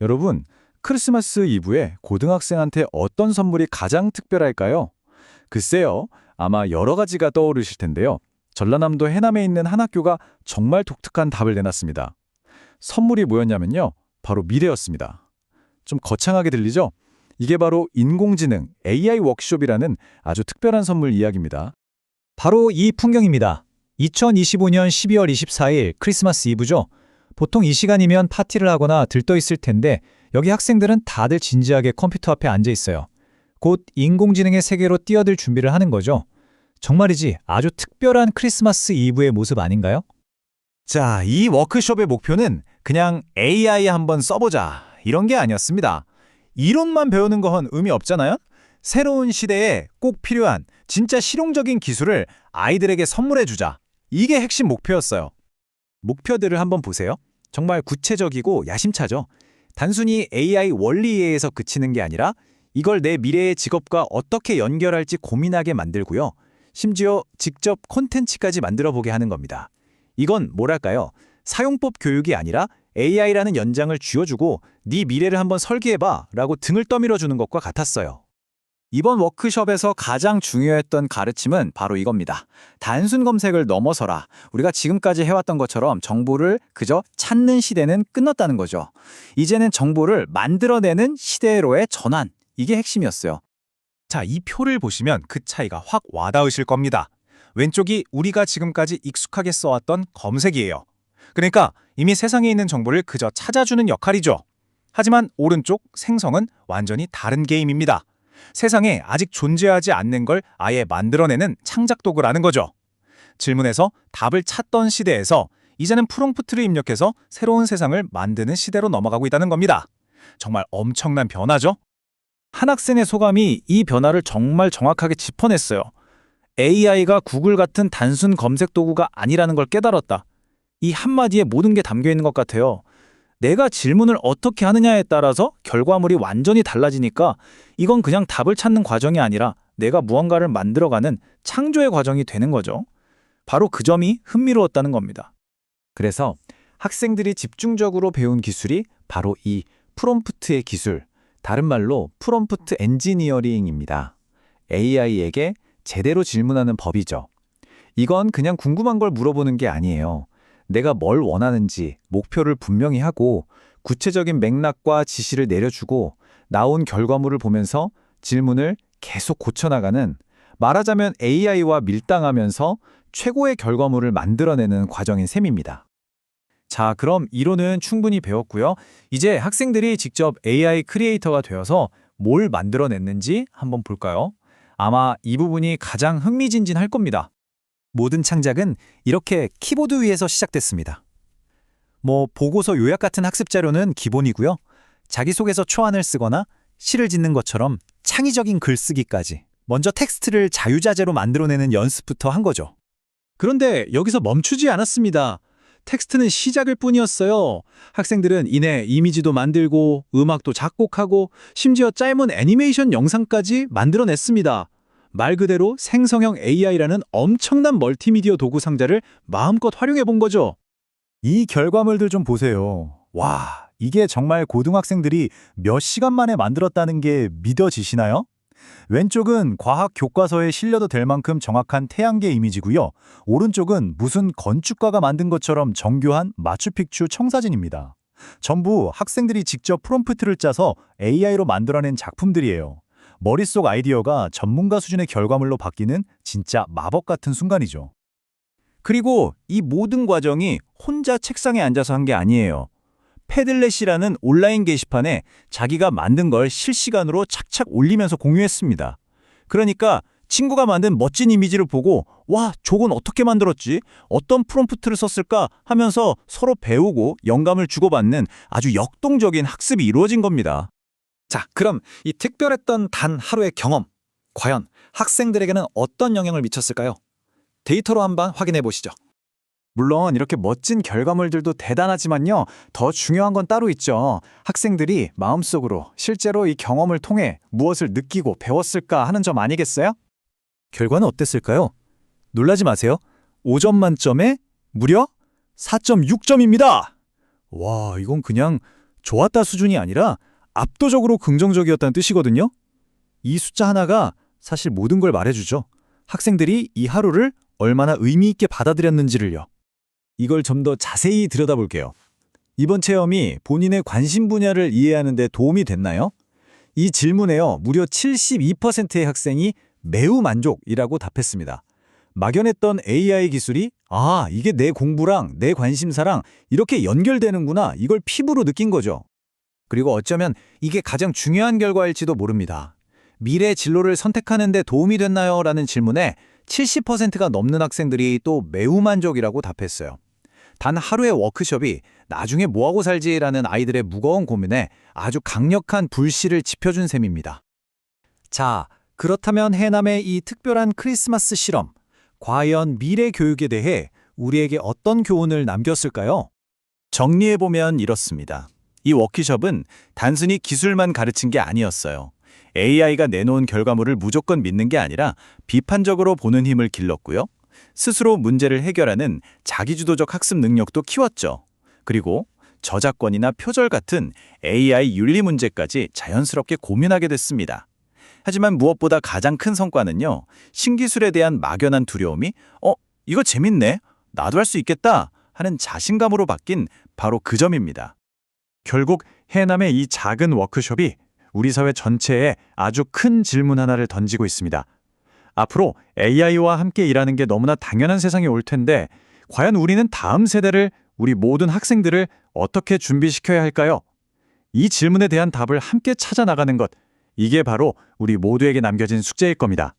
여러분, 크리스마스 이브에 고등학생한테 어떤 선물이 가장 특별할까요? 글쎄요, 아마 여러 가지가 떠오르실 텐데요. 전라남도 해남에 있는 한 학교가 정말 독특한 답을 내놨습니다. 선물이 뭐였냐면요, 바로 미래였습니다. 좀 거창하게 들리죠? 이게 바로 인공지능 AI 워크숍이라는 아주 특별한 선물 이야기입니다. 바로 이 풍경입니다. 2025년 12월 24일 크리스마스 이브죠. 보통 이 시간이면 파티를 하거나 들떠 있을 텐데 여기 학생들은 다들 진지하게 컴퓨터 앞에 앉아 있어요. 곧 인공지능의 세계로 뛰어들 준비를 하는 거죠. 정말이지 아주 특별한 크리스마스 이브의 모습 아닌가요? 자, 이 워크숍의 목표는 그냥 AI 한번 써보자 이런 게 아니었습니다. 이론만 배우는 건 의미 없잖아요? 새로운 시대에 꼭 필요한 진짜 실용적인 기술을 아이들에게 선물해주자. 이게 핵심 목표였어요. 목표들을 한번 보세요. 정말 구체적이고 야심차죠. 단순히 AI 원리에 의해서 그치는 게 아니라 이걸 내 미래의 직업과 어떻게 연결할지 고민하게 만들고요. 심지어 직접 콘텐츠까지 만들어 보게 하는 겁니다. 이건 뭐랄까요? 사용법 교육이 아니라 AI라는 연장을 쥐어주고 네 미래를 한번 설계해봐 라고 등을 떠밀어 주는 것과 같았어요. 이번 워크숍에서 가장 중요했던 가르침은 바로 이겁니다. 단순 검색을 넘어서라. 우리가 지금까지 해왔던 것처럼 정보를 그저 찾는 시대는 끝났다는 거죠. 이제는 정보를 만들어내는 시대로의 전환. 이게 핵심이었어요. 자, 이 표를 보시면 그 차이가 확 와닿으실 겁니다. 왼쪽이 우리가 지금까지 익숙하게 써왔던 검색이에요. 그러니까 이미 세상에 있는 정보를 그저 찾아주는 역할이죠. 하지만 오른쪽 생성은 완전히 다른 게임입니다. 세상에 아직 존재하지 않는 걸 아예 만들어내는 창작 도구라는 거죠. 질문에서 답을 찾던 시대에서 이제는 프롬프트를 입력해서 새로운 세상을 만드는 시대로 넘어가고 있다는 겁니다. 정말 엄청난 변화죠? 한 학생의 소감이 이 변화를 정말 정확하게 짚어냈어요. AI가 구글 같은 단순 검색 도구가 아니라는 걸 깨달았다. 이 한마디에 모든 게 담겨 있는 것 같아요. 내가 질문을 어떻게 하느냐에 따라서 결과물이 완전히 달라지니까 이건 그냥 답을 찾는 과정이 아니라 내가 무언가를 만들어가는 창조의 과정이 되는 거죠. 바로 그 점이 흥미로웠다는 겁니다. 그래서 학생들이 집중적으로 배운 기술이 바로 이 프롬프트의 기술, 다른 말로 프롬프트 엔지니어링입니다. AI에게 제대로 질문하는 법이죠. 이건 그냥 궁금한 걸 물어보는 게 아니에요. 내가 뭘 원하는지 목표를 분명히 하고 구체적인 맥락과 지시를 내려주고 나온 결과물을 보면서 질문을 계속 고쳐나가는, 말하자면 AI와 밀당하면서 최고의 결과물을 만들어내는 과정인 셈입니다. 자, 그럼 이론은 충분히 배웠고요. 이제 학생들이 직접 AI 크리에이터가 되어서 뭘 만들어냈는지 한번 볼까요? 아마 이 부분이 가장 흥미진진할 겁니다. 모든 창작은 이렇게 키보드 위에서 시작됐습니다. 보고서 요약 같은 학습 자료는 기본이고요. 자기소개서 초안을 쓰거나 시를 짓는 것처럼 창의적인 글쓰기까지 먼저 텍스트를 자유자재로 만들어내는 연습부터 한 거죠. 그런데 여기서 멈추지 않았습니다. 텍스트는 시작일 뿐이었어요. 학생들은 이내 이미지도 만들고 음악도 작곡하고 심지어 짧은 애니메이션 영상까지 만들어냈습니다. 말 그대로 생성형 AI라는 엄청난 멀티미디어 도구 상자를 마음껏 활용해 본 거죠. 이 결과물들 좀 보세요. 와, 이게 정말 고등학생들이 몇 시간 만에 만들었다는 게 믿어지시나요? 왼쪽은 과학 교과서에 실려도 될 만큼 정확한 태양계 이미지고요. 오른쪽은 무슨 건축가가 만든 것처럼 정교한 마추픽추 청사진입니다. 전부 학생들이 직접 프롬프트를 짜서 AI로 만들어낸 작품들이에요. 머릿속 아이디어가 전문가 수준의 결과물로 바뀌는 진짜 마법 같은 순간이죠. 그리고 이 모든 과정이 혼자 책상에 앉아서 한 게 아니에요. 패들렛이라는 온라인 게시판에 자기가 만든 걸 실시간으로 착착 올리면서 공유했습니다. 그러니까 친구가 만든 멋진 이미지를 보고 와, 저건 어떻게 만들었지? 어떤 프롬프트를 썼을까? 하면서 서로 배우고 영감을 주고받는 아주 역동적인 학습이 이루어진 겁니다. 자, 그럼 이 특별했던 단 하루의 경험, 과연 학생들에게는 어떤 영향을 미쳤을까요? 데이터로 한번 확인해 보시죠. 물론 이렇게 멋진 결과물들도 대단하지만요, 더 중요한 건 따로 있죠. 학생들이 마음속으로 실제로 이 경험을 통해 무엇을 느끼고 배웠을까 하는 점 아니겠어요? 결과는 어땠을까요? 놀라지 마세요. 5점 만점에 무려 4.6점입니다. 와, 이건 그냥 좋았다 수준이 아니라 압도적으로 긍정적이었다는 뜻이거든요. 이 숫자 하나가 사실 모든 걸 말해주죠. 학생들이 이 하루를 얼마나 의미 있게 받아들였는지를요. 이걸 좀 더 자세히 들여다볼게요. 이번 체험이 본인의 관심 분야를 이해하는 데 도움이 됐나요? 이 질문에요, 무려 72%의 학생이 매우 만족이라고 답했습니다. 막연했던 AI 기술이 이게 내 공부랑 내 관심사랑 이렇게 연결되는구나, 이걸 피부로 느낀 거죠. 그리고 어쩌면 이게 가장 중요한 결과일지도 모릅니다. 미래 진로를 선택하는 데 도움이 됐나요? 라는 질문에 70%가 넘는 학생들이 또 매우 만족이라고 답했어요. 단 하루의 워크숍이 나중에 뭐하고 살지라는 아이들의 무거운 고민에 아주 강력한 불씨를 지펴준 셈입니다. 자, 그렇다면 해남의 이 특별한 크리스마스 실험, 과연 미래 교육에 대해 우리에게 어떤 교훈을 남겼을까요? 정리해보면 이렇습니다. 이 워크숍은 단순히 기술만 가르친 게 아니었어요. AI가 내놓은 결과물을 무조건 믿는 게 아니라 비판적으로 보는 힘을 길렀고요. 스스로 문제를 해결하는 자기주도적 학습 능력도 키웠죠. 그리고 저작권이나 표절 같은 AI 윤리 문제까지 자연스럽게 고민하게 됐습니다. 하지만 무엇보다 가장 큰 성과는요, 신기술에 대한 막연한 두려움이 이거 재밌네, 나도 할 수 있겠다 하는 자신감으로 바뀐 바로 그 점입니다. 결국 해남의 이 작은 워크숍이 우리 사회 전체에 아주 큰 질문 하나를 던지고 있습니다. 앞으로 AI와 함께 일하는 게 너무나 당연한 세상이 올 텐데, 과연 우리는 다음 세대를, 우리 모든 학생들을 어떻게 준비시켜야 할까요? 이 질문에 대한 답을 함께 찾아 나가는 것, 이게 바로 우리 모두에게 남겨진 숙제일 겁니다.